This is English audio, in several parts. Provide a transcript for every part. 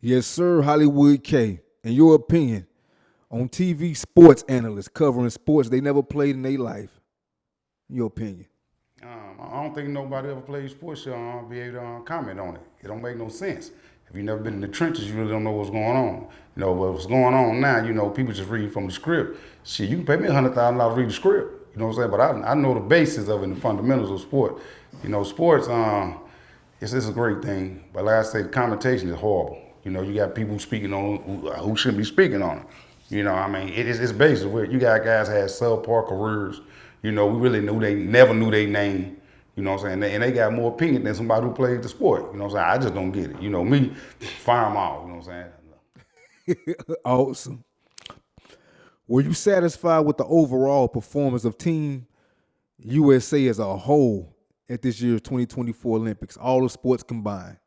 Yes, sir, Hollywood K. In your opinion, on TV sports analysts covering sports they never played in their life. Your opinion. I don't think nobody ever played sports should be able to comment on it. It don't make no sense. If you never been in the trenches, you really don't know what's going on. But what's going on now, people just read from the script. Shit, you can pay me $100,000 to read the script. You know what I'm saying? But I know the basis of it and the fundamentals of sport. Sports, it's a great thing. But like I say, the commentation is horrible. You got people speaking on who shouldn't be speaking on it. It's basic. You got guys had subpar careers. We really never knew their name. You know what I'm saying? And they got more opinion than somebody who played the sport. You know what I'm saying? I just don't get it. Me, fire them all. You know what I'm saying? Awesome. Were you satisfied with the overall performance of Team USA as a whole at this year's 2024 Olympics, all the sports combined?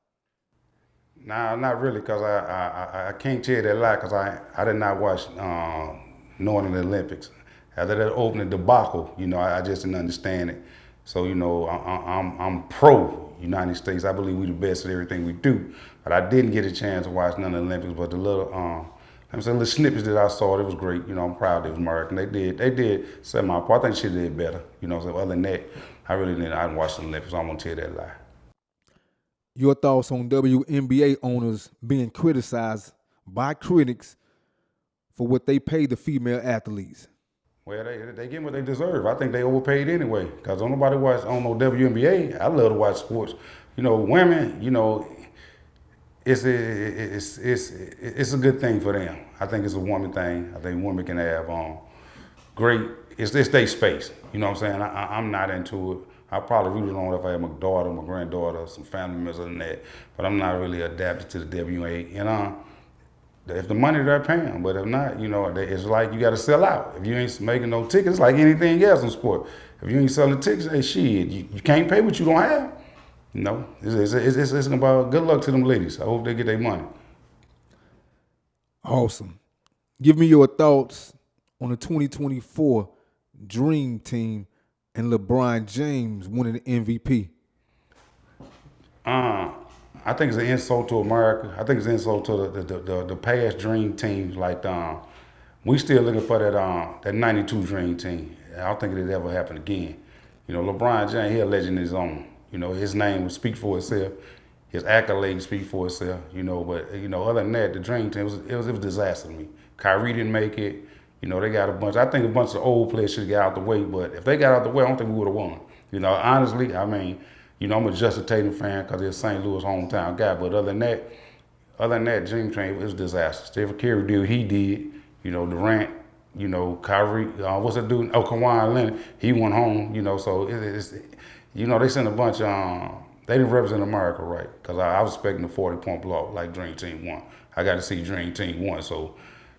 Nah, not really, because I can't tell you that lie, because I did not watch Northern Olympics. After that opening debacle, I just didn't understand it. So, I'm pro United States. I believe we're the best at everything we do. But I didn't get a chance to watch none of the Olympics, but the little snippets that I saw, it was great. I'm proud it was American. They did set my part. I think she did better. So other than that, I really didn't. I didn't watch the Olympics. I'm gonna tell that lie. Your thoughts on WNBA owners being criticized by critics for what they pay the female athletes? Well, they get what they deserve. I think they overpaid anyway, because don't nobody watch on no WNBA. I love to watch sports. Women, it's a good thing for them. I think it's a woman thing. I think women can have great. It's their space. You know what I'm saying? I'm not into it. I probably rooted on it if I had my daughter, my granddaughter, some family members and that. But I'm not really adapted to the WNBA. If the money they're paying, but if not, it's like you got to sell out. If you ain't making no tickets, it's like anything else in sport. If you ain't selling tickets, hey, shit, you can't pay what you don't have. It's about good luck to them ladies. I hope they get their money. Awesome. Give me your thoughts on the 2024 Dream Team and LeBron James winning the MVP. I think it's an insult to America. I think it's an insult to the past Dream Teams. Like we still looking for that '92 Dream Team. I don't think it'll ever happen again. LeBron James, he a legend in his own. His name will speak for itself. His accolades speak for itself. But other than that, the Dream Team it was a disaster to me. Kyrie didn't make it. They got a bunch. I think a bunch of old players should get out the way. But if they got out the way, I don't think we would have won. Honestly, I'm a Justin Tatum fan because he's a St. Louis hometown guy. But other than that, Dream Team, it was a disaster. Stephen Curry did what he did. Durant, Kyrie, what's that dude? Oh, Kawhi Leonard, he went home. So they sent a bunch. They didn't represent America right, because I was expecting a 40-point blowout like Dream Team won. I got to see Dream Team won, so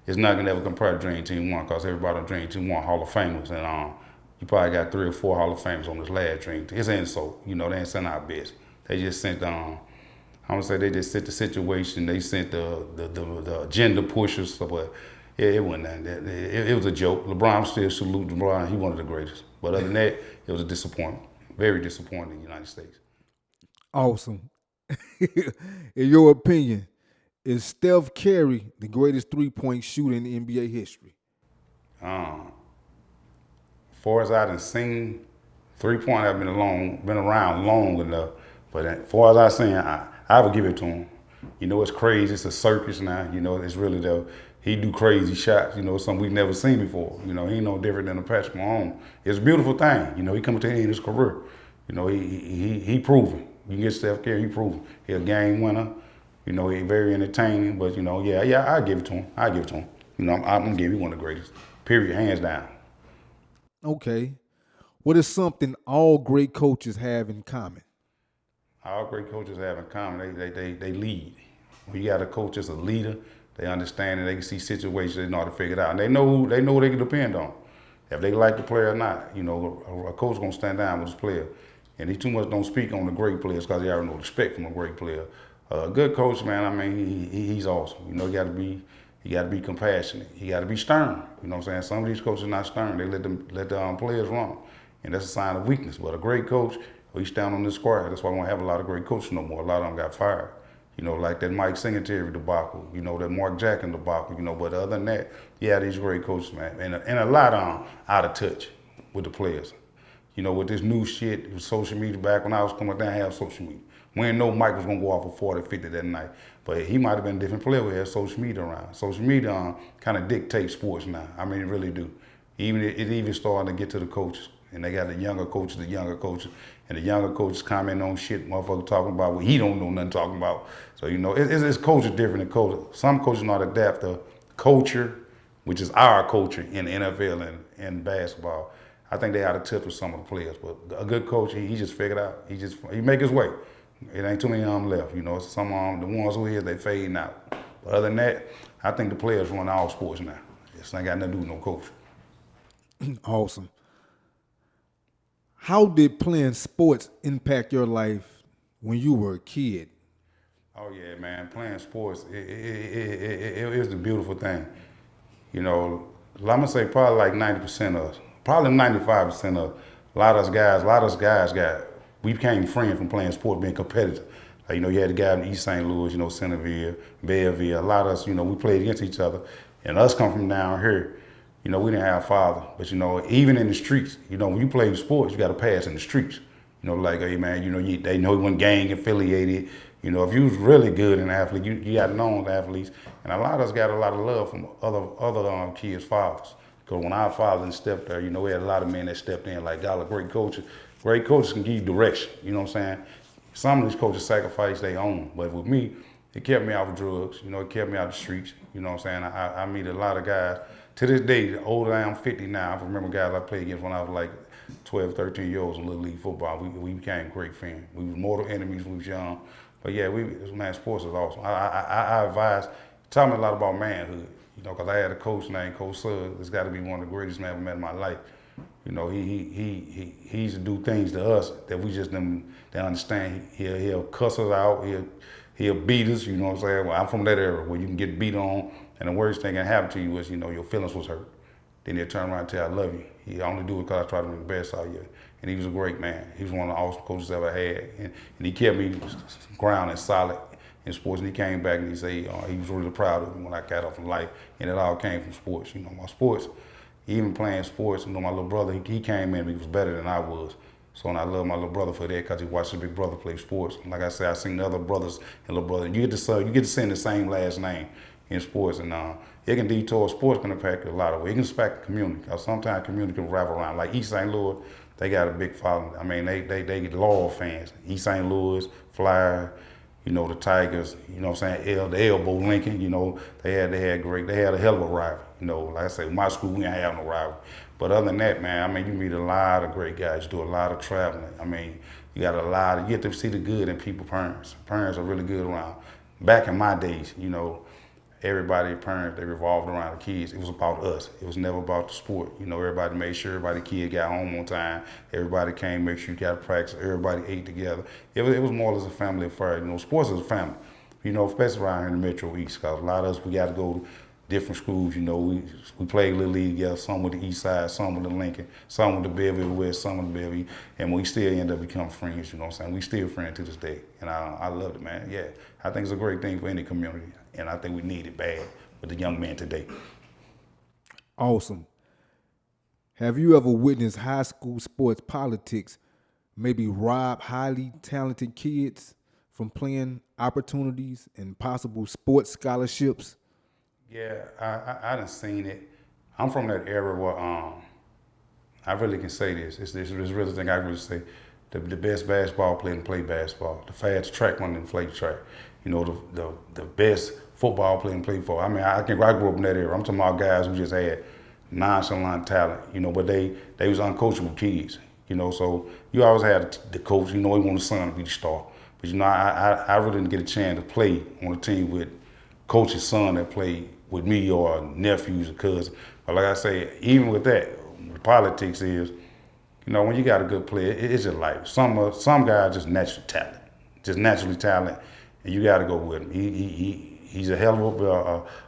it's not gonna ever compare to Dream Team won, because everybody on Dream Team won Hall of Famers, and you probably got 3 or 4 Hall of Famers on this last Dream Team. It's an insult. They ain't sent our best. They just sent I'm gonna say they just sent the situation. They sent the agenda pushers. But it wasn't that. It was a joke. LeBron, still salute LeBron. He one of the greatest. But other than that, it was a disappointment. Very disappointing in the United States. Awesome. In your opinion, is Steph Curry the greatest three-point shooter in the NBA history? Far as I done seen, 3-point have been around long enough. But as far as I seen, I would give it to him. It's crazy. It's a circus now. It's really he do crazy shots. Something we've never seen before. He ain't no different than a Patrick Mahomes. It's a beautiful thing. He coming to the end of his career. He proven. You can get Steph Curry, he proven. He a game winner. He very entertaining. But I give it to him. I give it to him. I'm gonna give him one of the greatest. Period, hands down. Okay. What is something all great coaches have in common? All great coaches have in common. They lead. When you got a coach that's a leader, they understand and they can see situations, they know how to figure it out. And they know who they can depend on. If they like the player or not, a coach gonna stand down with his player. And he too much don't speak on the great players because he already know respect from a great player. A good coach, man, he's awesome. You got to be compassionate. You got to be stern. You know what I'm saying? Some of these coaches are not stern. They let the players run. And that's a sign of weakness. But a great coach, he stand on this square. That's why we don't have a lot of great coaches no more. A lot of them got fired. like that Mike Singletary debacle, that Mark Jackson debacle, but other than that, yeah, these great coaches, man. And a lot out of touch with the players. With this new shit, with social media, back when I was coming down, I have social media. We didn't know Mike was going to go off for 40, 50 that night. But he might have been a different player with social media around. Social media kind of dictates sports now. I mean, it really do. It even starting to get to the coaches. And they got the younger coaches, and the younger coaches comment on shit motherfucker talking about what he don't know nothing talking about. So, it's coaches different than coaches. Some coaches know how to adapt the culture, which is our culture in the NFL and basketball. I think they out of touch with some of the players, but a good coach, he just figured out. He make his way. It ain't too many of them left. Some of them, the ones who is, they fading out. But other than that, I think the players run all sports now. This ain't got nothing to do with no coach. Awesome. How did playing sports impact your life when you were a kid? Oh yeah, man, playing sports, it is the beautiful thing. I'm gonna say probably like 90% of us, probably 95% of us, a lot of us guys we became friends from playing sport, being competitive. Like, you had the guy in East St. Louis, Centerville, Belleville, a lot of us, we played against each other. And us come from down here, we didn't have a father. But, even in the streets, when you play sports, you got to pass in the streets. Like, hey, man, they know you weren't gang affiliated. If you was really good in athlete, you got known athletes. And a lot of us got a lot of love from other kids' fathers. Because when our fathers stepped there, we had a lot of men that stepped in, like, y'all are great coaches. Great coaches can give you direction, you know what I'm saying? Some of these coaches sacrifice their own, but with me, it kept me out of drugs, it kept me out of the streets, you know what I'm saying? I meet a lot of guys. To this day, the older I am, 50 now, I remember guys I played against when I was like 12, 13 years old in Little League football. We became great friends. We were mortal enemies when we was young. But yeah, man, sports is awesome. I advise, taught me a lot about manhood, because I had a coach named Coach Suggs. It's got to be one of the greatest men I've met in my life. He used to do things to us that we just didn't understand. He'll cuss us out. He'll beat us. You know what I'm saying? Well, I'm from that era where you can get beat on, and the worst thing that can happen to you is your feelings was hurt. Then he'll turn around and tell you, I love you. He only do it because I try to make the best out of you. And he was a great man. He was one of the awesome coaches I ever had, and he kept me grounded and solid in sports. And he came back and he said he was really proud of me when I got off from life, and it all came from sports. My sports. Even playing sports, my little brother, he came in, he was better than I was. So, and I love my little brother for that because he watched his big brother play sports. And like I said, I seen the other brothers and little brothers. You get to send the same last name in sports, and it can detour. Sports can impact you a lot of ways. It can impact the community, because sometimes community can wrap around. Like East St. Louis, they got a big following. I mean, they get loyal fans. East St. Louis, Flyer, the Tigers, the Elbow Lincoln, they had a hell of a rival. Like I say, my school, we didn't have no rival. But other than that, man, you meet a lot of great guys. You do a lot of traveling. You get to see the good in people's parents. Parents are really good around. Back in my days, everybody, parents, they revolved around the kids. It was about us. It was never about the sport. Everybody made sure everybody kid got home on time. Everybody came, make sure you got to practice. Everybody ate together. It was more as a family affair. Sports is a family. Especially around here in the Metro East, because a lot of us, we got to go to different schools. We played Little League together, some with the East Side, some with the Lincoln, some with the Belleville West, some with the Belleville, and we still end up becoming friends, We still friends to this day, and I love it, man. Yeah, I think it's a great thing for any community, and I think we need it bad with the young men today. Awesome. Have you ever witnessed high school sports politics maybe rob highly talented kids from playing opportunities and possible sports scholarships? Yeah, I done seen it. I'm from that era where I really can say this. It's really thing I really say. The best basketball player didn't play basketball. The fast track one didn't play track. The best football player didn't play football. I grew up in that era. I'm talking about guys who just had nonchalant talent, but they was uncoachable kids. So you always had the coach, he wanted the son to be the star. But I really didn't get a chance to play on a team with coach's son that played with me or nephews or cousins. But like I say, even with that, the politics is, when you got a good player, it's just like some guys just naturally talent, and you got to go with him. He's a hell of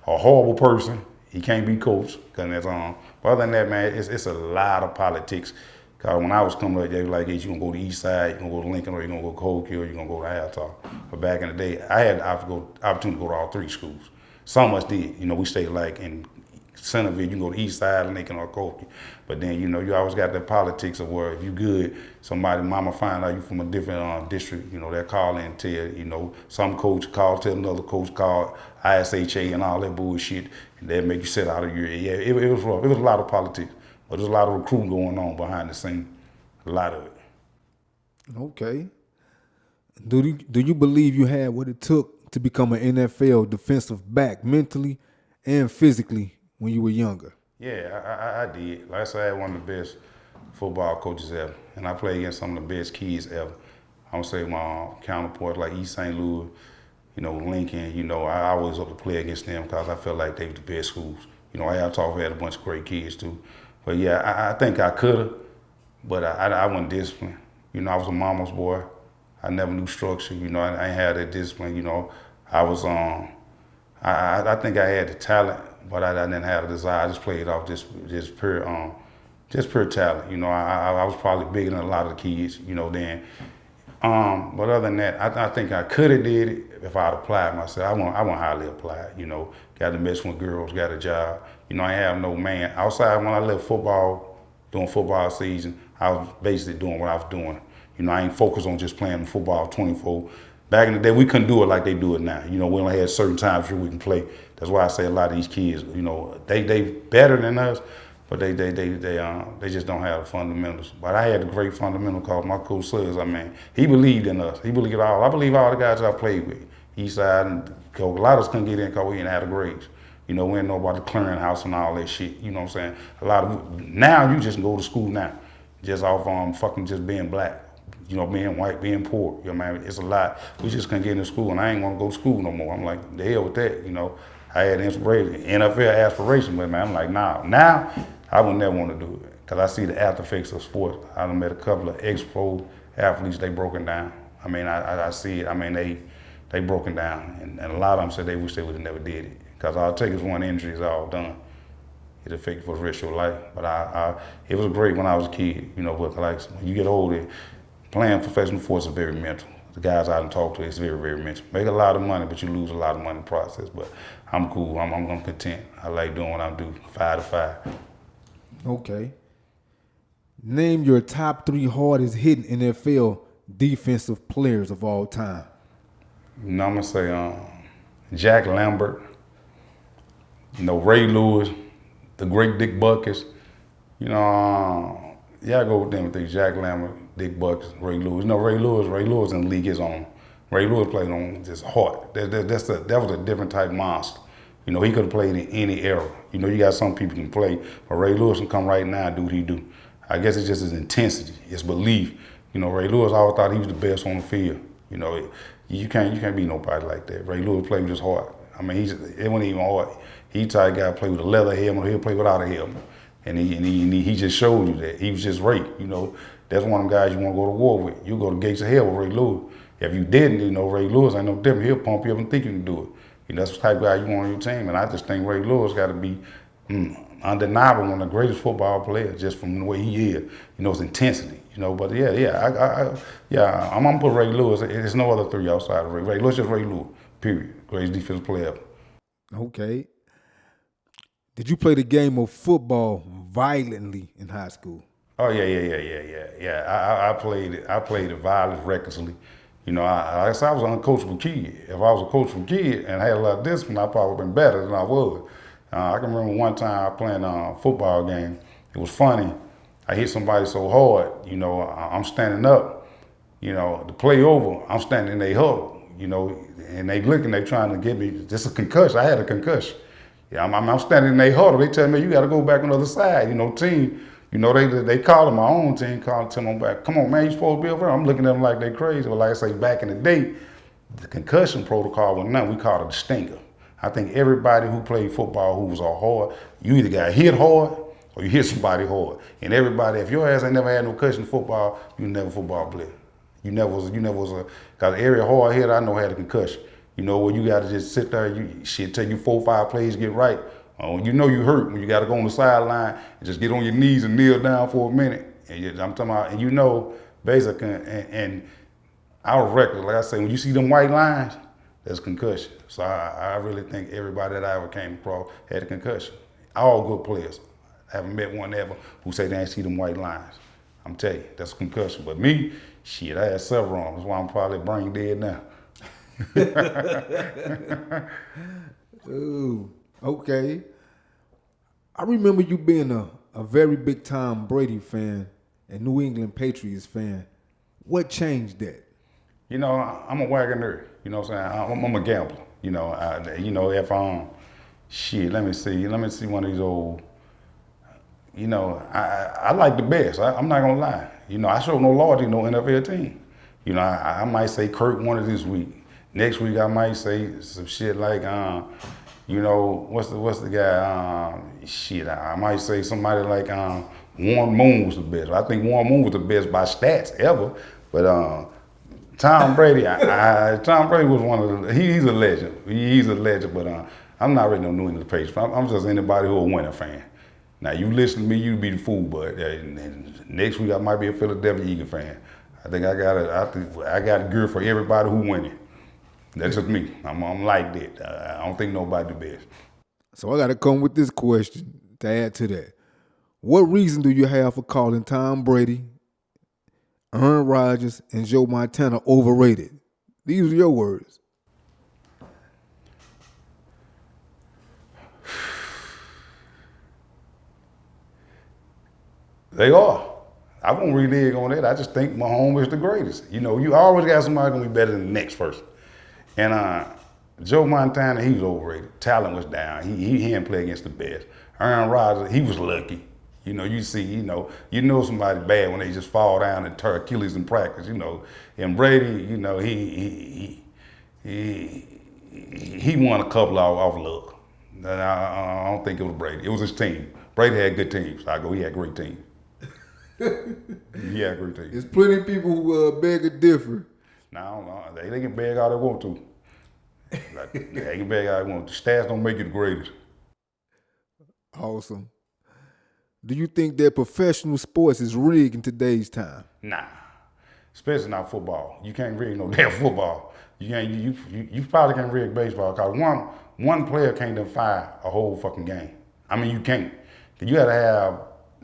a horrible person. He can't be coached because that's on. But other than that, man, it's a lot of politics. Cause when I was coming up, they were like, hey, you gonna go to East Side, you gonna go to Lincoln, or you gonna go to Cold Kill, or you gonna go to Altar. But back in the day, I had the opportunity to go to all three schools. Some of us did. We stayed like in Centerville, you can go to East Side, Lincoln, or Cold Kill. But then, you always got that politics of where if you good, somebody, mama find out you from a different district, they'll call in and tell you, some coach call, tell another coach call, ISHA and all that bullshit, and they'll make you sit out of your, yeah, it was rough. It was a lot of politics. But there's a lot of recruiting going on behind the scene, a lot of it. Okay. Do you believe you had what it took to become an NFL defensive back mentally and physically when you were younger? Yeah, I did. Like I said, I had one of the best football coaches ever, and I played against some of the best kids ever. I'm gonna say my counterparts like East St. Louis, Lincoln. I always up to play against them because I felt like they were the best schools. I talk had a bunch of great kids too. But yeah, I think I could have, but I wasn't disciplined. I was a mama's boy. I never knew structure. I ain't had that discipline. I was I think I had the talent, but I didn't have the desire. I just played off just pure talent. I was probably bigger than a lot of the kids. Then. But other than that, I think I could have did it if I'd applied myself. I wasn't highly applied. Got to mess with girls, got a job. I have no man. Outside when I left football, during football season, I was basically doing what I was doing. I ain't focused on just playing football 24. Back in the day, we couldn't do it like they do it now. We only had certain times where we can play. That's why I say a lot of these kids, they better than us, but they just don't have the fundamentals. But I had the great fundamental because my coach says, he believed in us. He believed all. I believe all the guys I played with. Eastside and a lot of us couldn't get in because we didn't have the grades. We didn't know about the clearinghouse and all that shit. You know what I'm saying? A lot of now you just go to school now, just off fucking just being black. Being white, being poor. It's a lot. We just couldn't get into school, and I ain't want to go to school no more. I'm like, the hell with that. I had inspiration, NFL aspiration, but man, I'm like, nah. Now I would never want to do it because I see the after effects of sports. I done met a couple of ex-pro athletes. They broken down. I see it. They broken down, and a lot of them said they wish they would have never did it. Because all it takes is one injury, it's all done. It affects for the rest of your life. But it was great when I was a kid, but like when you get older, playing professional sports is very mental. The guys I done talked to, it's very, very mental. Make a lot of money, but you lose a lot of money in the process. But I'm cool, I'm content. I like doing what I do, 5 to 5. Okay. Name your top 3 hardest hitting NFL defensive players of all time. I'm gonna say Jack Lambert, Ray Lewis, the great Dick Buckus. I go with them with Jack Lambert, Dick Buckus, Ray Lewis. Ray Lewis in the league his own. Ray Lewis played on just hard. That was a different type of monster. He could have played in any era. You got some people can play, but Ray Lewis can come right now and do what he do. I guess it's just his intensity, his belief. Ray Lewis, I always thought he was the best on the field. You can't be nobody like that. Ray Lewis played just hard. It wasn't even hard. He type guy play with a leather helmet, he'll play without a helmet. And he just showed you that. He was just Ray, That's one of them guys you want to go to war with. You go to gates of hell with Ray Lewis. If you didn't, Ray Lewis ain't no different. He'll pump you up and think you can do it. That's the type of guy you want on your team. And I just think Ray Lewis got to be undeniable one of the greatest football players just from the way he is. His intensity. But I'm gonna put Ray Lewis. There's no other 3 outside of Ray. Ray Lewis, just Ray Lewis. Period. Greatest defensive player ever. Okay. Did you play the game of football violently in high school? Oh yeah. I played it violence recklessly. I was an uncoachable kid. If I was a coachable kid and had a lot of discipline, I probably been better than I was. I can remember one time I playing a football game. It was funny. I hit somebody so hard, I'm standing up, the play over, I'm standing in their huddle, and they looking, they trying to get me, this is a concussion. I had a concussion. Yeah, I'm standing in their huddle. They tell me, you got to go back on the other side, team. They calling my own team, tell them back, come on, man, you supposed to be over there. I'm looking at them like they crazy. But like I say, back in the day, the concussion protocol was nothing. We called it a stinger. I think everybody who played football who was all hard, you either got hit hard or you hit somebody hard. And everybody, if your ass ain't never had no concussion in football, you never football player. You never was cause every hard hit I know had a concussion. Where you gotta just sit there, take you 4 or 5 plays, get right. When you hurt, when you gotta go on the sideline and just get on your knees and kneel down for a minute And I'm talking about, and you know, basically, and our record, like I say, when you see them white lines, that's concussion. So I really think everybody that I ever came across had a concussion. All good players. I haven't met one ever who say they ain't see them white lines. I'm telling you, that's a concussion. But me, shit, I had several of them. That's why I'm probably brain dead now. Ooh, okay. I remember you being a very big time Brady fan and New England Patriots fan. What changed that? You know, I'm a wagoner. You know what I'm saying? I'm a gambler. You know, if shit, let me see one of these old. You know, I like the best. I'm not gonna lie. You know, I show no loyalty to no NFL team. You know, I might say Kurt Warner this week. Next week I might say some shit like, you know, what's the guy? Shit, I might say somebody like Warren Moon was the best. I think Warren Moon was the best by stats ever. But Tom Brady, Tom Brady was one of the. He's a legend. He's a legend. But I'm not really no New England Patriots. I'm just anybody who a winner fan. Now you listen to me, you be the fool. But next week I might be a Philadelphia Eagle fan. I think I got a gear for everybody who winning. That's just me. I'm like that. I don't think nobody the best. So I got to come with this question to add to that. What reason do you have for calling Tom Brady, Aaron Rodgers, and Joe Montana overrated? These are your words. They are. I won't renege on that. I just think Mahomes is the greatest. You know, you always got somebody gonna be better than the next person. And Joe Montana, he was overrated. Talent was down. He didn't play against the best. Aaron Rodgers, he was lucky. You know, you know somebody bad when they just fall down and tear Achilles in practice. You know, and Brady, you know, he won a couple off luck. I don't think it was Brady. It was his team. Brady had good teams. He had great teams. He had great teams. There's plenty of people who beg to differ. No, they can beg all they want to. They can beg all they want to. Stats don't make you the greatest. Awesome. Do you think that professional sports is rigged in today's time? Nah, especially not football. You can't rig no damn football. You probably can't rig baseball because one player can't define a whole fucking game. I mean, you can't. You got to have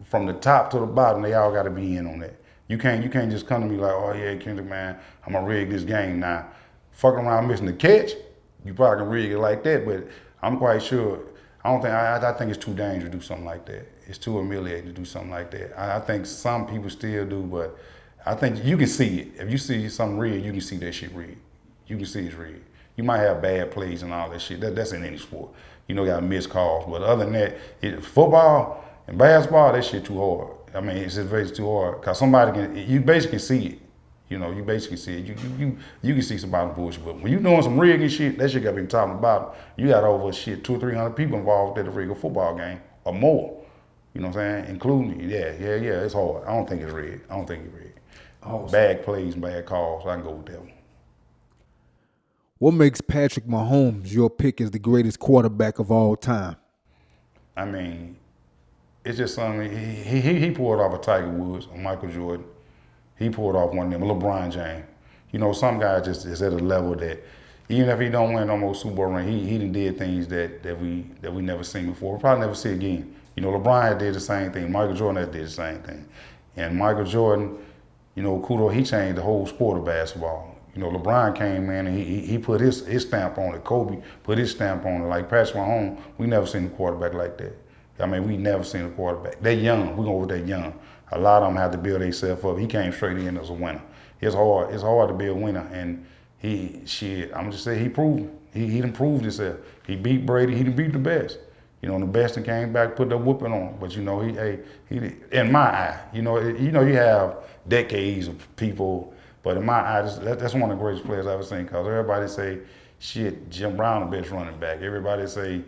from the top to the bottom. They all got to be in on that. You can't just come to me like, oh yeah, Kendrick, man, I'm gonna rig this game now. Fucking around missing the catch, you probably can rig it like that. But I'm quite sure. I think it's too dangerous to do something like that. It's too humiliating to do something like that. I think some people still do, but I think you can see it. If you see something rigged, you can see that shit rigged. You can see it's rigged. You might have bad plays and all that shit. That's in any sport. You know, got missed calls. But other than that, football and basketball, that shit too hard. I mean, it's just very too hard. Cause you basically see it. You know, you basically see it. You can see somebody bullshit. But when you doing some rigging shit, that shit got to be top and bottom. You got over 200 or 300 people involved at a rig a football game or more. You know what I'm saying? Including me. Yeah, it's hard. I don't think it's rigged. Awesome. Bad plays and bad calls. I can go with that one. What makes Patrick Mahomes your pick as the greatest quarterback of all time? I mean, it's just something. He pulled off a Tiger Woods or Michael Jordan. He pulled off one of them, LeBron James. You know, some guy just is at a level that even if he don't win no more Super Bowl ring, he done did things that we never seen before. We'll probably never see again. You know, LeBron did the same thing. Michael Jordan did the same thing. And Michael Jordan, you know, kudos, he changed the whole sport of basketball. You know, LeBron came in and he put his stamp on it. Kobe put his stamp on it. Like Patrick Mahomes, we never seen a quarterback like that. I mean, we never seen a quarterback. They're young. We're going with that young. A lot of them have to build themselves up. He came straight in as a winner. It's hard to be a winner. And I'm just saying he proved. He done proved himself. He beat Brady. He done beat the best. You know, and the best that came back, put the whooping on him. But you know, he in my eye, you have decades of people, but in my eye, that's one of the greatest players I've ever seen. Cause everybody say, shit, Jim Brown the best running back. Everybody say,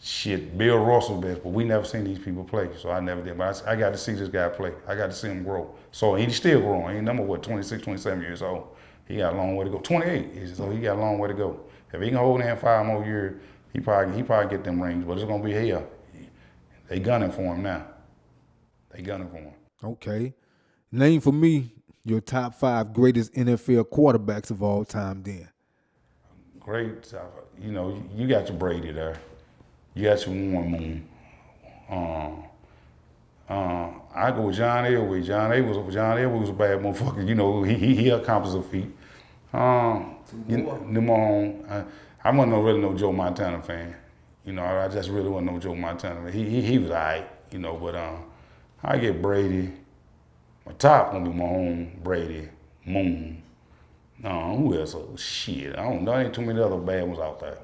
shit, Bill Russell best, but we never seen these people play, so I never did. But I got to see this guy play. I got to see him grow. So he's still growing. He's number 26, 27 years old. He got a long way to go. 28, so he got a long way to go. If he can hold in 5 more years, he probably get them rings, but it's gonna be hell. They gunning for him now. Okay. Name for me your top 5 greatest NFL quarterbacks of all time. Then Great, you got your Brady there. You got your Warren Moon. I go with John Elway. John Elway was a bad motherfucker. He accomplished a feat. Them on, I wasn't really no Joe Montana fan. I just really wasn't no Joe Montana fan. He was alright, but I get Brady. My top gonna be Mahomes, Brady, Moon. Who else? Oh, shit, I don't know. There ain't too many other bad ones out there.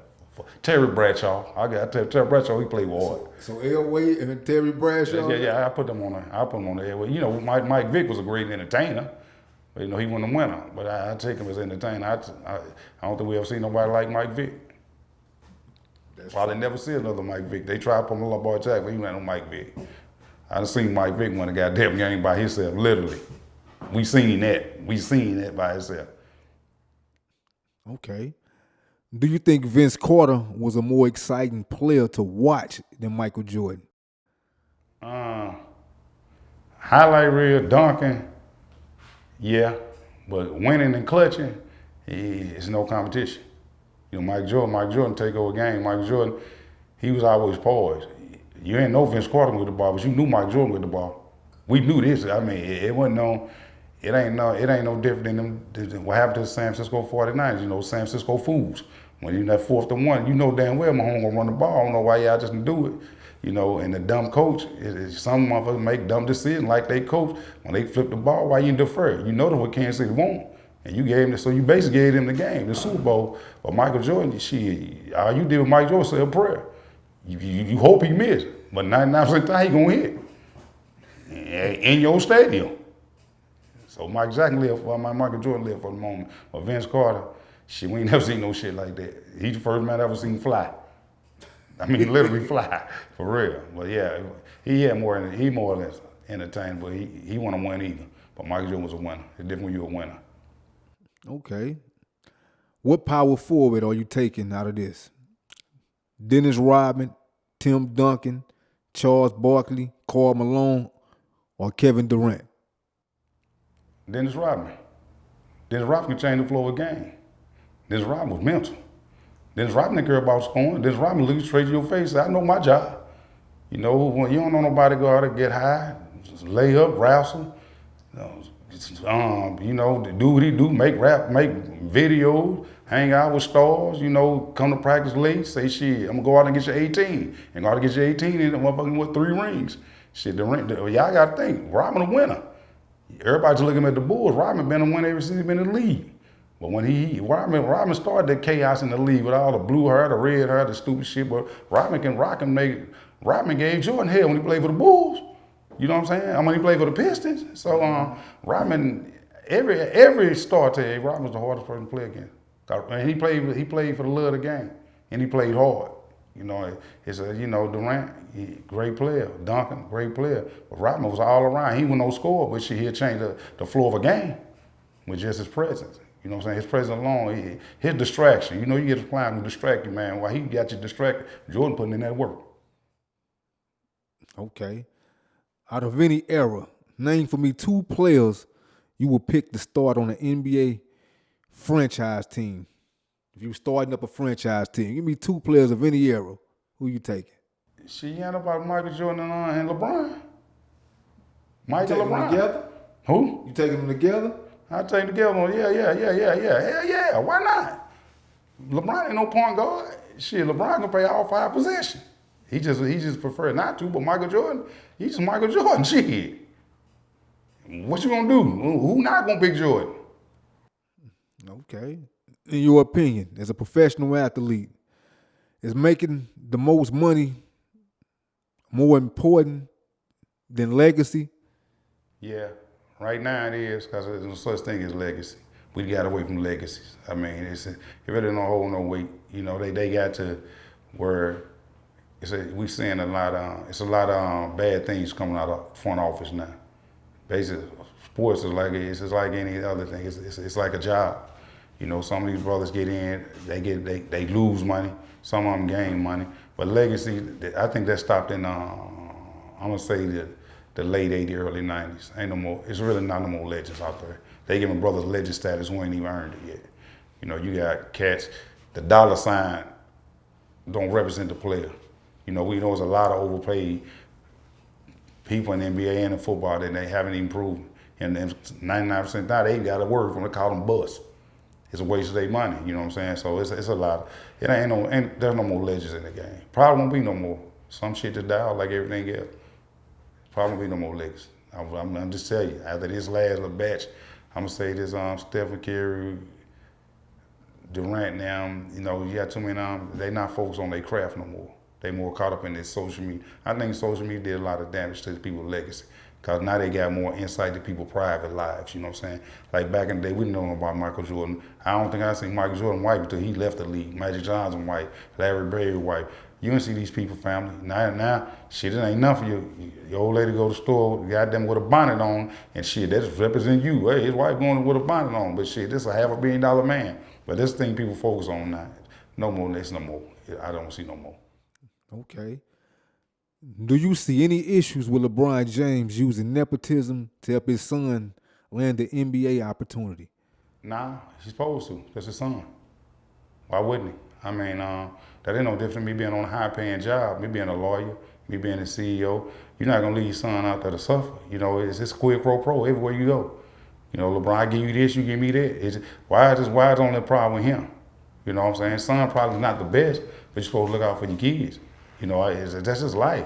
Terry Bradshaw. I got Terry Bradshaw. He played hard. So Elway and Terry Bradshaw. Yeah. I put them on the Elway. Mike Vick was a great entertainer. But, he wasn't a winner. But I take him as an entertainer. I don't think we ever seen nobody like Mike Vick. Probably never see another Mike Vick. They tried to put him on boy Jack, but he went on Mike Vick. I done seen Mike Vick win a goddamn game by himself, literally. We seen that by himself. Okay. Do you think Vince Carter was a more exciting player to watch than Michael Jordan? Highlight reel, dunking, yeah. But winning and clutching, it's no competition. Mike Jordan take over game. Mike Jordan, he was always poised. You ain't know Vince Carter with the ball, but you knew Mike Jordan with the ball. We knew this. I mean, it wasn't no, it ain't no different than what happened to the San Francisco 49ers, San Francisco Fools. When you're in that 4th and 1, you know damn well Mahomes gonna run the ball. I don't know why y'all just didn't do it. And the dumb coach, some motherfuckers make dumb decisions like they coach. When they flip the ball, why you defer? You know that's what Kansas City won't. And you gave him so you basically gave him the game, the Super Bowl. But Michael Jordan, all you did with Mike Jordan say a prayer. You hope he missed, but 99% of the time he gonna hit in your stadium. So Michael Jordan lived for the moment. But Vince Carter, we ain't never seen no shit like that. He's the first man I ever seen fly. I mean, literally fly, for real. But yeah, he more or less entertained, but he wasn't a winner either. But Michael Jordan was a winner. It's different when you're a winner. Okay. What power forward are you taking out of this? Dennis Rodman, Tim Duncan, Charles Barkley, Karl Malone, or Kevin Durant? Dennis Rodman. Dennis Rodman can change the flow of the game. Dennis Rodman was mental. Dennis Rodman didn't care about scoring. Dennis Rodman looked straight to your face and said, I know my job. When you don't know nobody go out and get high, just lay up, wrestle, do what he do, make videos, hang out with stars, come to practice late, say shit, I'm gonna go out and get your 18. And go out and get your 18 and motherfucking with 3 rings. Shit, y'all gotta think, Rodman a winner. Everybody's looking at the Bulls. Rodman been a winner ever since he been in the league. But when Rodman started that chaos in the league with all the blue hair, the red hair, the stupid shit, but Rodman gave Jordan hell when he played for the Bulls. You know what I'm saying? When he played for the Pistons. So Rodman, every star tell you, Rodman was the hardest person to play against. And he played for the love of the game. And he played hard. Durant, great player. Duncan, great player. But Rodman was all around. He was no scorer, but he'd change the flow of a game with just his presence. You know what I'm saying? His presence alone, his distraction. You get a client to distract you, man. While he got you distracted, Jordan putting in that work. Okay. Out of any era, name for me 2 players you would pick to start on an NBA franchise team. If you were starting up a franchise team, give me 2 players of any era. Who you taking? She ain't about Michael Jordan and LeBron. Michael LeBron. Them together? Who? You taking them together? I take them together. Yeah. Hell yeah. Why not? LeBron ain't no point guard. Shit, LeBron can play all 5 positions. He just prefer not to. But Michael Jordan, he's just Michael Jordan. Shit. What you gonna do? Who not gonna pick Jordan? Okay. In your opinion, as a professional athlete, is making the most money more important than legacy? Yeah, right now it is, because there's no such thing as legacy. We got away from legacies. I mean, it really don't hold no weight. They got to where we seeing it's a lot of bad things coming out of front office now. Basically, sports is like any other thing. It's like a job. Some of these brothers get in, they lose money. Some of them gain money. But legacy, I think that stopped in, I'm gonna say the the late 80s, early 90s. Ain't no more, it's really not no more legends out there. They giving brothers legend status who ain't even earned it yet. You know, you got cats, the dollar sign don't represent the player. You know, we know there's a lot of overpaid people in the NBA and in football that they haven't even proven. And 99% now, they got a word from, they call them bust. It's a waste of their money, you know what I'm saying? So it's a lot. There's no more legends in the game. Probably won't be no more. Some shit just die out like everything else. Probably won't be no more legends. I'm just telling you, after this last little batch, I'm gonna say this, Stephen Curry, Durant now, you know, you got too many, they not focused on their craft no more. They more caught up in this social media. I think social media did a lot of damage to people's legacy. Because now they got more insight to people's private lives, you know what I'm saying? Like back in the day, we didn't know about Michael Jordan. I don't think I seen Michael Jordan white until he left the league. Magic Johnson white, Larry Bird white. You didn't see these people, family. Now, shit, it ain't enough for you. Your old lady go to the store, goddamn with a bonnet on, and shit, that just represent you. Hey, his wife going with a bonnet on, but shit, this is a $500 million man. But this thing people focus on now. No more, that's no more. I don't see no more. Okay. Do you see any issues with LeBron James using nepotism to help his son land the NBA opportunity? Nah, he's supposed to. That's his son. Why wouldn't he? I mean, that ain't no different than me being on a high-paying job, me being a lawyer, me being a CEO. You're not gonna leave your son out there to suffer. You know, it's quid pro quo everywhere you go. You know, LeBron, I give you this, you give me that. Why is only a problem with him? You know what I'm saying? Son probably not the best, but you're supposed to look out for your kids. You know, that's his life.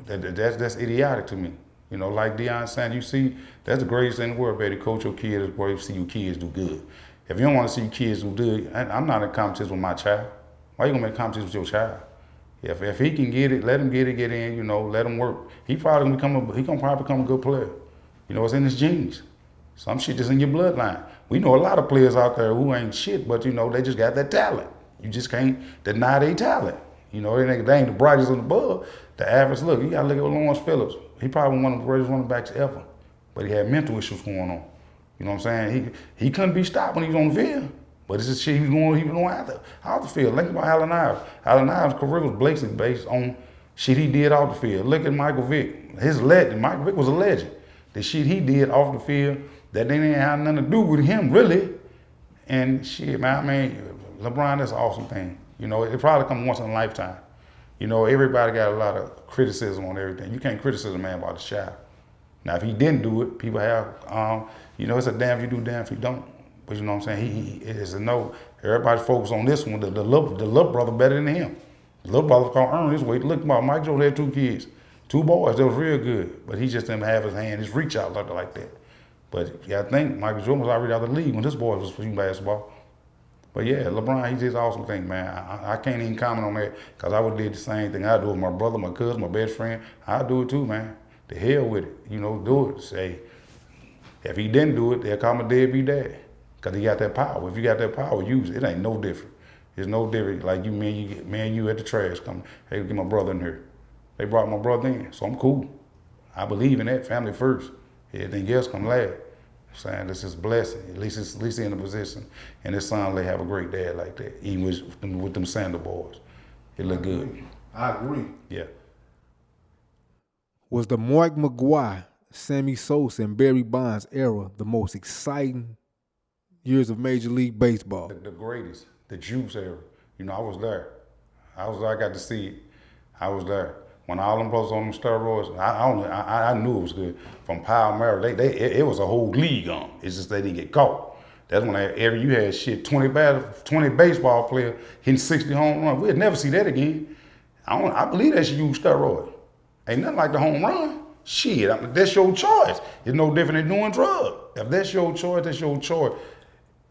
That's idiotic to me. You know, like Deion saying, you see, that's the greatest thing in the world, baby. Coach your kids where you see your kids do good. If you don't want to see your kids do good, I'm not in competition with my child. Why you gonna make competition with your child? If he can get it, let him get in. You know, let him work. He gonna probably become a good player. You know, it's in his genes. Some shit just in your bloodline. We know a lot of players out there who ain't shit, but you know, they just got that talent. You just can't deny their talent. You know, they ain't the brightest on the bulb. The average, look, you gotta look at Lawrence Phillips. He probably one of the greatest running backs ever, but he had mental issues going on. You know what I'm saying? He couldn't be stopped when he was on the field, but it's just shit he was going out the field. Think about Allen Iverson. Allen Iverson's career was basically based on shit he did off the field. Look at Michael Vick. Michael Vick was a legend. The shit he did off the field that they didn't have nothing to do with him, really. And shit, man, I mean, LeBron, that's an awesome thing. You know, it probably comes once in a lifetime. You know, everybody got a lot of criticism on everything. You can't criticize a man about his child. Now, if he didn't do it, people have, you know, it's a damn if you do, damn if you don't. But you know what I'm saying? He is a no. Everybody's focused on this one. The little brother better than him. The little brother gonna earn his weight. Look, Mike Jordan had 2 kids, 2 boys. That was real good. But he just didn't have his hand, his reach out like that. But yeah, I think Michael Jordan was already out of the league when this boy was playing basketball. But yeah, LeBron, he just awesome thing, man. I can't even comment on that because I would have did the same thing. I do it with my brother, my cousin, my best friend. I do it too, man. The hell with it. You know, do it. Say, if he didn't do it, they'll call him a deadbeat dad because he got that power. If you got that power, use it. It ain't no different. It's no different. Like me and you at the trash come, hey, get my brother in here. They brought my brother in, so I'm cool. I believe in that, family first. Everything else come last. Saying this is a blessing. At least he's in a position, and his son they have a great dad like that. Even with them Sandal boys, it look good. I agree. Yeah. Was the Mark McGwire, Sammy Sosa, and Barry Bonds era the most exciting years of Major League Baseball? The greatest, the Juice era. You know, I was there. I got to see it. I was there. When all them brothers on them steroids, I knew it was good. From Palmyra, it was a whole league on. It's just they didn't get caught. That's when you had shit 20 baseball players hitting 60 home runs. We'd never see that again. I believe they should use steroids. Ain't nothing like the home run. Shit, I mean, that's your choice. It's no different than doing drugs. If that's your choice, that's your choice.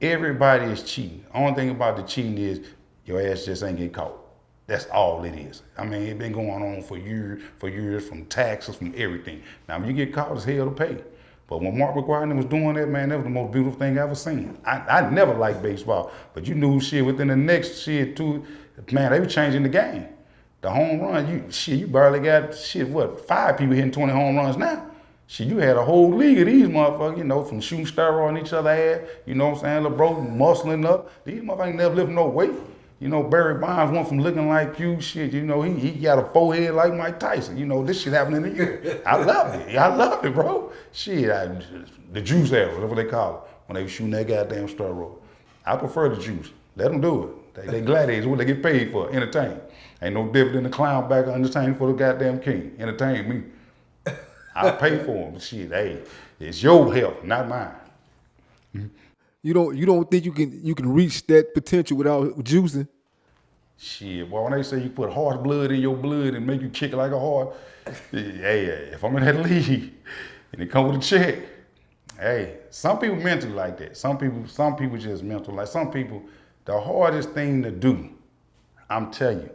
Everybody is cheating. Only thing about the cheating is your ass just ain't get caught. That's all it is. I mean, it's been going on for years, from taxes, from everything. Now, when you get caught, it's hell to pay. But when Mark McGwire was doing that, man, that was the most beautiful thing I ever seen. I never liked baseball, but you knew shit within the next shit, man, they were changing the game. The home run, you barely got 5 people hitting 20 home runs now. Shit, you had a whole league of these motherfuckers, you know, from shooting steroids on each other ass, you know what I'm saying, LeBron muscling up. These motherfuckers never lifted no weight. You know, Barry Bonds went from looking like you, shit, you know, he got a forehead like Mike Tyson. You know, this shit happened in the year. I loved it. I loved it, bro. Shit, the juice era, that's what they call it, when they was shooting that goddamn steroid. I prefer the juice. Let them do it. They gladiators, what they get paid for, entertain. Ain't no different than the clown back entertaining for the goddamn king. Entertain me. I pay for him. Shit, hey, it's your health, not mine. You don't think you can reach that potential without juicing? Shit, boy, when they say you put horse blood in your blood and make you kick like a horse, hey, if I'm in that league and it come with a check, hey, some people mentally like that. Some people just mental. Like some people, the hardest thing to do, I'm telling you,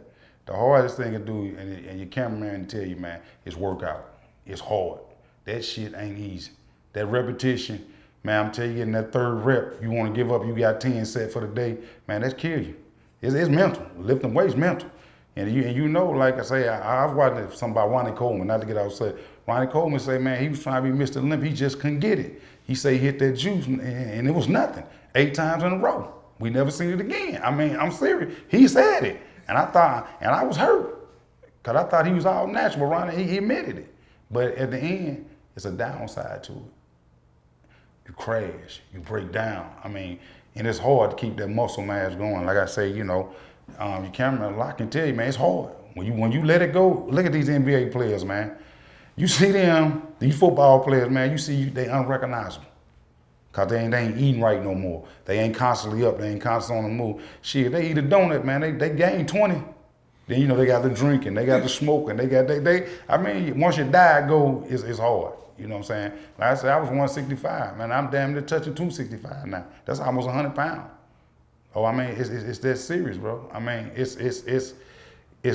the hardest thing to do, and your cameraman tell you, man, is work out. It's hard. That shit ain't easy. That repetition, man, I'm telling you, in that third rep, you want to give up, you got 10 set for the day, man, that's kill you. It's mental. Lifting weights mental. And you know, like I say, I was watching something about Ronnie Coleman, not to get outside. Ronnie Coleman say, man, he was trying to be Mr. Olympic, he just couldn't get it. He say he hit that juice and it was nothing. 8 times in a row. We never seen it again. I mean, I'm serious. He said it. And I was hurt. Cause I thought he was all natural. Ronnie, he admitted it. But at the end, it's a downside to it. You crash, you break down. I mean, and it's hard to keep that muscle mass going. Like I say, you know, your camera, I can tell you, man, it's hard. When you let it go, look at these NBA players, man. You see them, these football players, man, you see they unrecognizable. Cause they ain't eating right no more. They ain't constantly up, they ain't constantly on the move. Shit, they eat a donut, man, they gain 20. Then, you know, they got the drinking, they got the smoking, I mean, once your diet go, it's hard. You know what I'm saying? Like I said, I was 165, man. I'm damn near touching 265 now. That's almost 100 pounds. Oh, I mean, it's that serious, bro. I mean, it's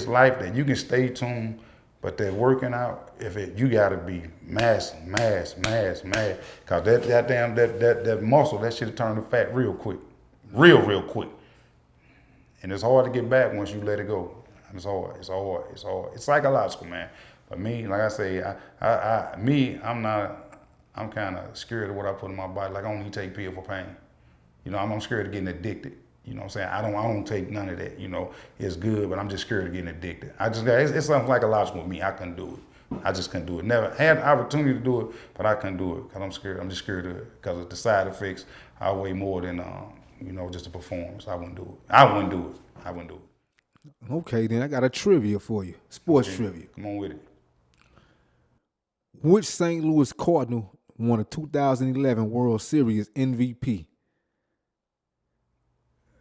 life that you can stay tuned, but that working out, you gotta be mass. Cause that muscle, that shit'll turn to fat real quick. Real quick. And it's hard to get back once you let it go. It's hard. It's psychological, man. But me, like I say, I'm kind of scared of what I put in my body. Like I don't even take pills for pain. You know, I'm scared of getting addicted. You know what I'm saying? I don't take none of that. You know, it's good, but I'm just scared of getting addicted. It's something psychological with me. I couldn't do it. I just couldn't do it. Never had the opportunity to do it, but I couldn't do it because I'm scared. I'm just scared of it because the side effects outweigh more than you know, just the performance. I wouldn't do it. Okay, then I got a trivia for you. Sports trivia. Come on with it. Which St. Louis Cardinal won a 2011 World Series MVP?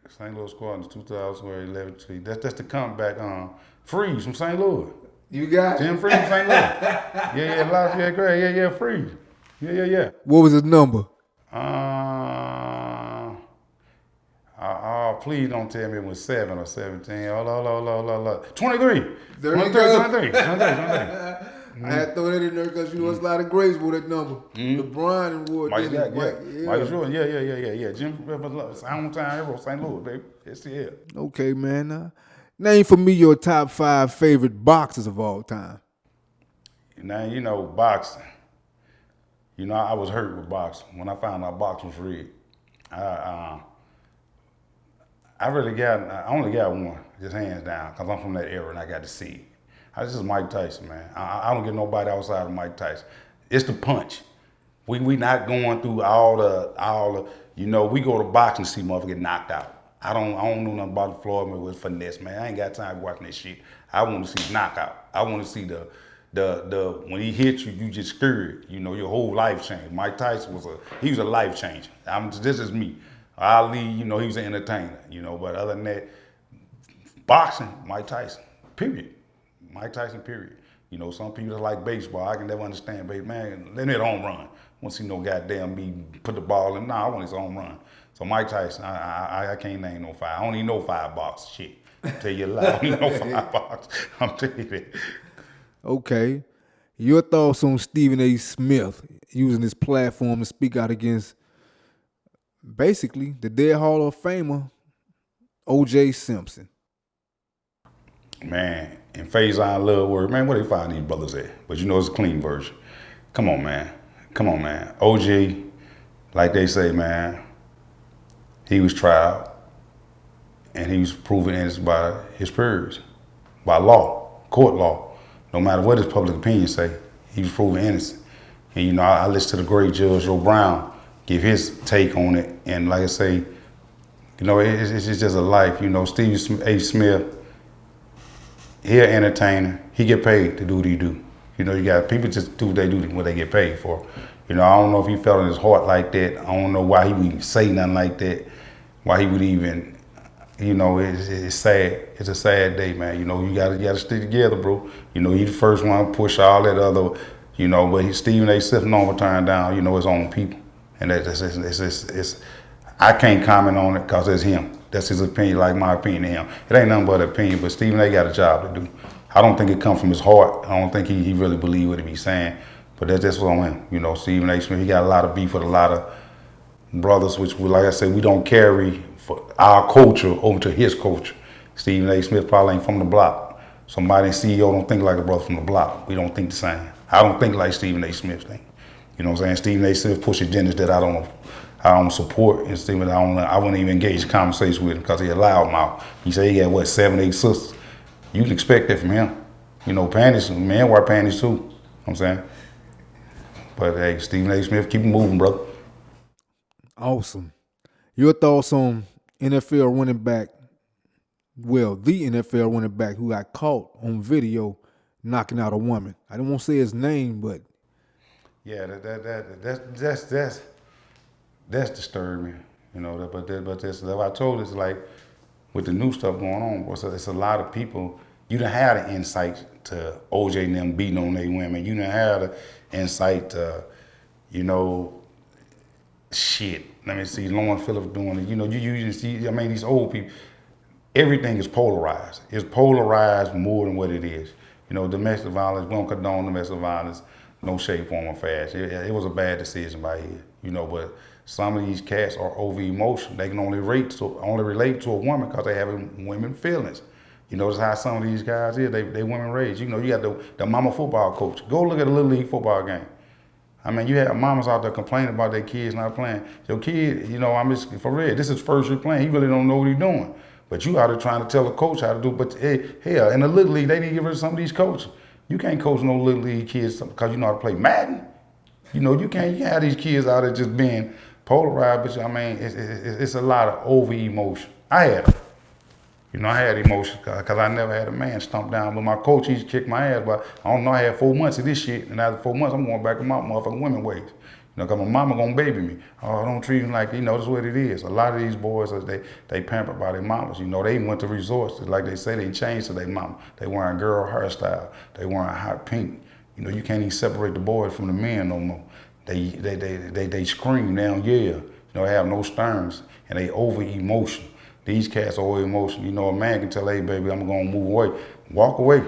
St. Louis Cardinals 2011. That's the comeback. Freeze from St. Louis. You got Jim Freeze from St. Louis. Yeah, Lafayette Gray. Yeah, Freeze. Yeah. What was his number? Please don't tell me it was 7 or 17. Hold. 23. There you go. 23. I had to throw that in there because you know it's a lot of greats with that number. LeBron and Wood. Mike Jordan. Yeah. Jim hometown hero, St. Louis, baby. It's it. Okay, man. Name for me your top 5 favorite boxers of all time. Now, you know, boxing. You know, I was hurt with boxing. When I found out boxing was rigged, I only got one, just hands down, because I'm from that era and I got to see it. This is Mike Tyson, man. I don't get nobody outside of Mike Tyson. It's the punch. We not going through all the, you know, we go to boxing to see motherfuckers get knocked out. I don't know nothing about the Floyd with finesse, man. I ain't got time watching that shit. I want to see knockout. I want to see the when he hits you, you just scared. You know, your whole life changed. Mike Tyson was a life changer. This is me. Ali, you know, he was an entertainer, you know, but other than that, boxing, Mike Tyson, period. Mike Tyson, period. You know, some people that like baseball, I can never understand baseball. Man, let me hit a home run. I want to see no goddamn me put the ball in. Nah, I want his home run. So Mike Tyson, I can't name no 5. I only know 5 boxes. Shit. I'll tell you a lie. I only know 5 boxes. I'm telling you that. Okay. Your thoughts on Stephen A. Smith using his platform to speak out against basically the dead Hall of Famer, O.J. Simpson? Man, in Faison Love Word, man, where they find these brothers at? But you know it's a clean version. Come on, man. OJ, like they say, man, he was tried. and he was proven innocent by his peers, by law, court law. No matter what his public opinion say, he was proven innocent. And you know, I listened to the great Judge Joe Brown give his take on it, and like I say, you know, it's just a life. You know, Stephen A. Smith, he an entertainer. He get paid to do what he do. You know, you got people just do what they get paid for. You know, I don't know if he felt in his heart like that. I don't know why he would even say nothing like that. Why he would even, you know, it's sad. It's a sad day, man. You know, you gotta stick together, bro. You know, he's the first one to push all that other, you know, but Stephen A. Smith never turned down, you know, his own people. And it's I can't comment on it because it's him. That's his opinion, like my opinion to him. It ain't nothing but an opinion, but Stephen A. got a job to do. I don't think it come from his heart. I don't think he really believe what he be saying. But that's what on him. You know, Stephen A. Smith, he got a lot of beef with a lot of brothers, which, like I said, we don't carry for our culture over to his culture. Stephen A. Smith probably ain't from the block. Somebody CEO don't think like a brother from the block. We don't think the same. I don't think like Stephen A. Smith think. You know what I'm saying? Stephen A. Smith push agendas that I don't support, and Stephen, I wouldn't even engage in conversation with him because he a loud mouth. He said he got what, 7, 8 sisters. You can expect that from him. You know, panties, men wear panties too. You know what I'm saying? But hey, Stephen A. Smith, keep it moving, brother. Awesome. Your thoughts on NFL running back, well, the NFL running back who got caught on video knocking out a woman. I don't want to say his name, but yeah, that's disturbing. You know, but that's what I told us, like with the new stuff going on, bro. So it's a lot of people. You done had the insight to OJ and them beating on their women. You done had the insight to, you know, shit. Let me see, Lauren Phillips doing it. You know, you usually see, I mean, these old people, everything is polarized. It's polarized more than what it is. You know, domestic violence, we don't condone domestic violence, no shape, form, or fashion. It was a bad decision by here, you know, but some of these cats are over emotional. They can only relate to a woman because they have women feelings. You notice how some of these guys here, they women raised. You know, you got the mama football coach. Go look at a Little League football game. I mean, you have mamas out there complaining about their kids not playing. Your kid, you know, I'm just, for real, this is first year playing. He really don't know what he's doing. But you out there trying to tell the coach how to do it. But hey, hell, in the Little League, they need to get rid of some of these coaches. You can't coach no Little League kids because you know how to play Madden. You know, you can't have these kids out there just being polarized. But I mean, it's a lot of over emotion. I had it. You know, I had emotions because I never had a man stomp down. But my coach, he kicked my ass. But I don't know, I had 4 months of this shit. And after 4 months, I'm going back to my motherfucking women ways. You know, because my mama going to baby me. Oh, don't treat him like, you know, that's what it is. A lot of these boys, they pampered by their mamas. You know, they went to resorts. Like they say, they changed to their mama. They wearing girl hairstyle. They wearing hot pink. You know, you can't even separate the boys from the men no more. They scream, they don't yell. You know, they have no sterns. And they over emotion. These cats are over emotion. You know, a man can tell, hey, baby, I'm going to move away. Walk away.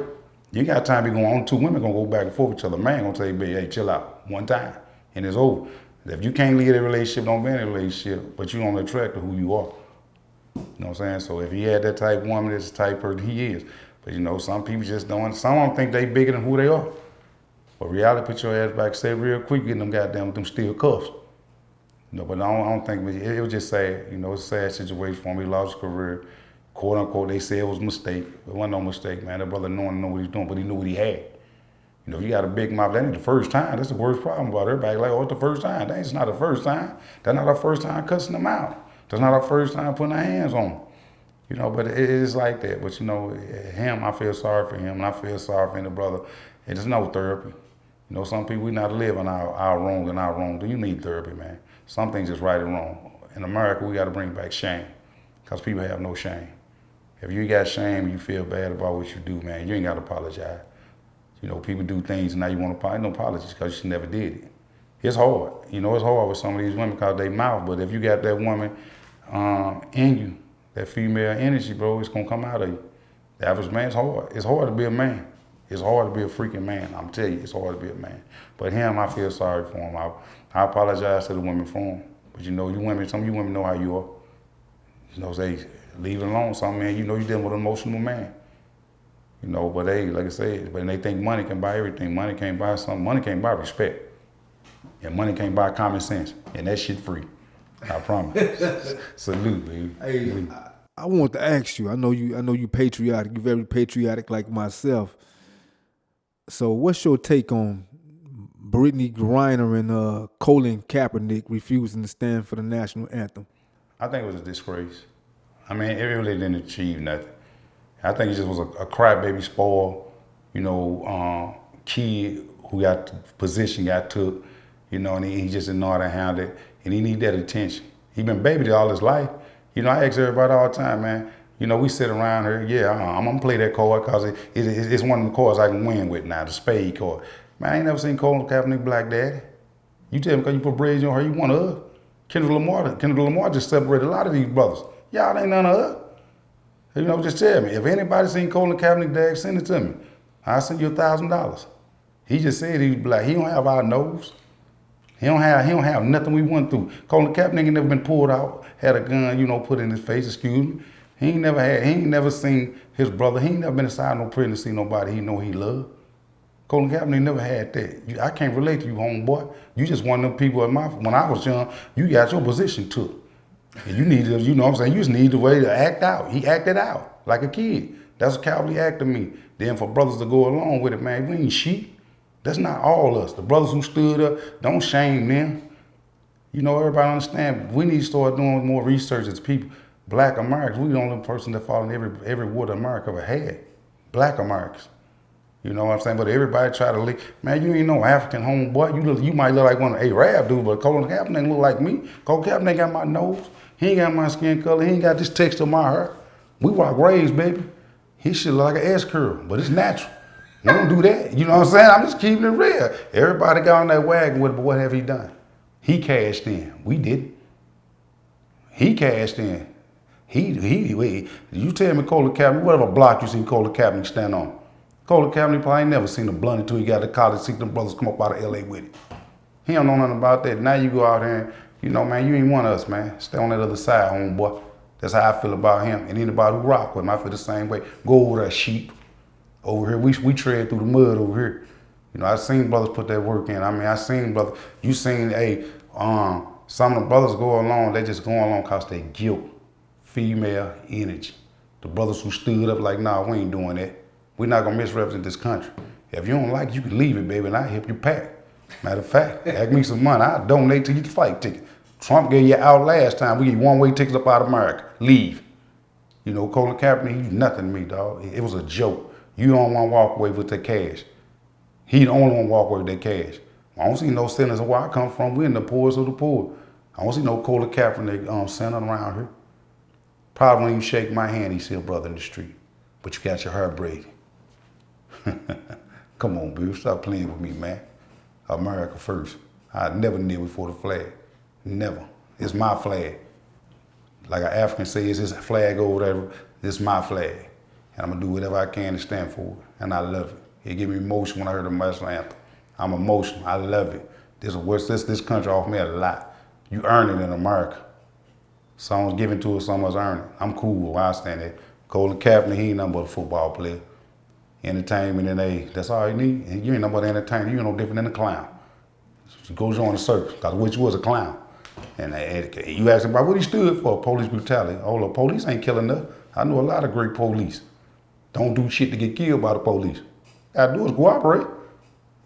You ain't got time to be going on. 2 women going to go back and forth with each other. A man going to tell you, baby, hey, chill out. One time. And it's over. If you can't leave a relationship, don't be in a relationship. But you don't attract to who you are. You know what I'm saying? So if he had that type of woman, that's the type of person he is. But, you know, some people just don't. Some of them think they bigger than who they are. But reality, put your ass back, say real quick, getting them goddamn with them steel cuffs. No, but I don't think it was just sad. You know, it's a sad situation for him. He lost his career. Quote unquote, they said it was a mistake. It wasn't no mistake, man. That brother knowing what he's doing, but he knew what he had. You know, if you got a big mouth, that ain't the first time. That's the worst problem about it. Everybody like, oh, it's the first time. That's not the first time. That's not our first time cussing them out. That's not our first time putting our hands on them. You know, but it is like that. But, you know, him, I feel sorry for him, and I feel sorry for the brother. And there's no therapy. You know, some people, we not living our wrong and our wrong. Do you need therapy, man? Some things is right and wrong. In America, we got to bring back shame because people have no shame. If you got shame, you feel bad about what you do, man, you ain't got to apologize. You know, people do things and now you want to apologize. No apologies because you never did it. It's hard. You know, it's hard with some of these women because they mouth. But if you got that woman in you, that female energy, bro, it's going to come out of you. The average man's hard. It's hard to be a man. It's hard to be a freaking man. I'm telling you, it's hard to be a man. But him, I feel sorry for him. I apologize to the women for him. But you know, some of you women know how you are. You know, say, leave it alone. Some men, you know, you're dealing with an emotional man. You know, but they, like I said, but they think money can buy everything. Money can't buy something. Money can't buy respect. And money can't buy common sense. And that shit free. I promise. Salute, baby. Hey, I want to ask you. I know you patriotic. You're very patriotic, like myself. So, what's your take on Brittany Griner and Colin Kaepernick refusing to stand for the national anthem? I think it was a disgrace. I mean, it really didn't achieve nothing. I think it just was a crybaby spoil, kid who got the position got took, and he just didn't know how to handle it, and he need that attention. He been babied all his life. I ask everybody all the time, man. We sit around here, yeah, I'm gonna play that card because it's one of the cards I can win with now, the spade card. Man, I ain't never seen Colin Kaepernick Black Daddy. You tell me because you put braids on her, you one of us. Kendrick Lamar just separated a lot of these brothers. Y'all ain't none of us. Just tell me. If anybody seen Colin Kaepernick, Dad, send it to me. I'll send you $1,000. He just said he was black. He don't have our nose. He don't have nothing we went through. Colin Kaepernick ain't never been pulled out, had a gun, put in his face, excuse me. He ain't never seen his brother. He ain't never been inside no prison to see nobody he know he loved. Colin Kaepernick never had that. I can't relate to you, homeboy. You just one of them people when I was young, you got your position took. And you need to, you just need the way to act out. He acted out like a kid. That's a cowardly act to me. Then for brothers to go along with it, man, we ain't sheep. That's not all us. The brothers who stood up, don't shame them. Everybody understand. We need to start doing more research as people. Black Americans, we the only person that fall in every war that America ever had. Black Americans. You know what I'm saying? But everybody try to leak. Man, you ain't no African homeboy. You might look like one of the Arab dudes, but Colin Kaepernick look like me. Colin Kaepernick ain't got my nose. He ain't got my skin color. He ain't got this texture of my hair. We rock rays, baby. He should look like an S curl, but it's natural. We don't do that. You know what I'm saying? I'm just keeping it real. Everybody got on that wagon with it, but what have he done? He cashed in. We didn't. He cashed in. You tell me Colin Kaepernick, whatever block you seen Colin Kaepernick stand on. Colin Kaepernick probably ain't never seen a blunt until he got to college, see them brothers come up out of LA with it. He don't know nothing about that. Now you go out there and, man, you ain't one of us, man. Stay on that other side, homeboy. That's how I feel about him. And anybody who rock with him, I feel the same way. Go over that sheep. Over here, we tread through the mud over here. I seen brothers put that work in. I seen brothers, some of the brothers go along, they just go along because they guilt, female energy. The brothers who stood up like, nah, we ain't doing that. We're not gonna misrepresent this country. If you don't like it, you can leave it, baby, and I'll help you pack. Matter of fact, ask me some money, I'll donate to your flight ticket. Trump gave you out last time. We get one-way tickets up out of America. Leave. Colin Kaepernick, he's nothing to me, dog. It was a joke. You don't want to walk away with that cash. He the only one to walk away with that cash. I don't see no sinners where I come from. We're in the poorest of the poor. I don't see no Colin Kaepernick sinner around here. Probably when you shake my hand, he see a brother in the street. But you got your hair braided. Come on, baby, stop playing with me, man. America first. I never kneel before the flag. Never. It's my flag. Like an African says, it's his flag over there. It's my flag. And I'm gonna do whatever I can to stand for it. And I love it. It gave me emotion when I heard the national anthem. I'm emotional. I love it. This country offered me a lot. You earn it in America. Someone's given to us, someone's earned it. I'm cool where I stand there. Colin Kaepernick, he ain't nothing but a football player. Entertainment and that's all you need. And you ain't nothing but an entertainer. You ain't no different than a clown. So go join the circus, because which was a clown. And you ask him about what he stood for, police brutality. Oh, the police ain't killing us. I know a lot of great police. Don't do shit to get killed by the police. All I do is cooperate.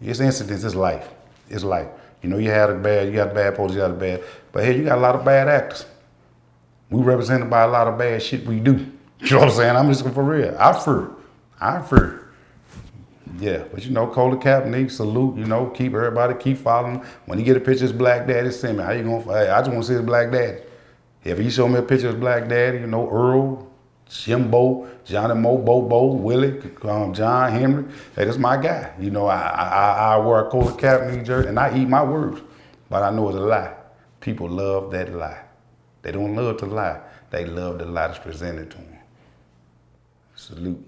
It's incidents, it's life. It's life. You got the bad police, you got the bad. But hey, you got a lot of bad actors. We represented by a lot of bad shit we do. You know what I'm saying? I'm just for real. I fear. Yeah, but Colin Kaepernick, salute, keep following. When you get a picture of his black daddy, send me. How you gonna, hey, I just want to see his black daddy. If he show me a picture of his black daddy, Earl, Jimbo, Johnny Mo, Bobo, Willie, John Henry, hey, that's my guy. I wear a Colin Kaepernick jersey and I eat my words, but I know it's a lie. People love that lie. They don't love to lie. They love the lie that's presented to them. Salute.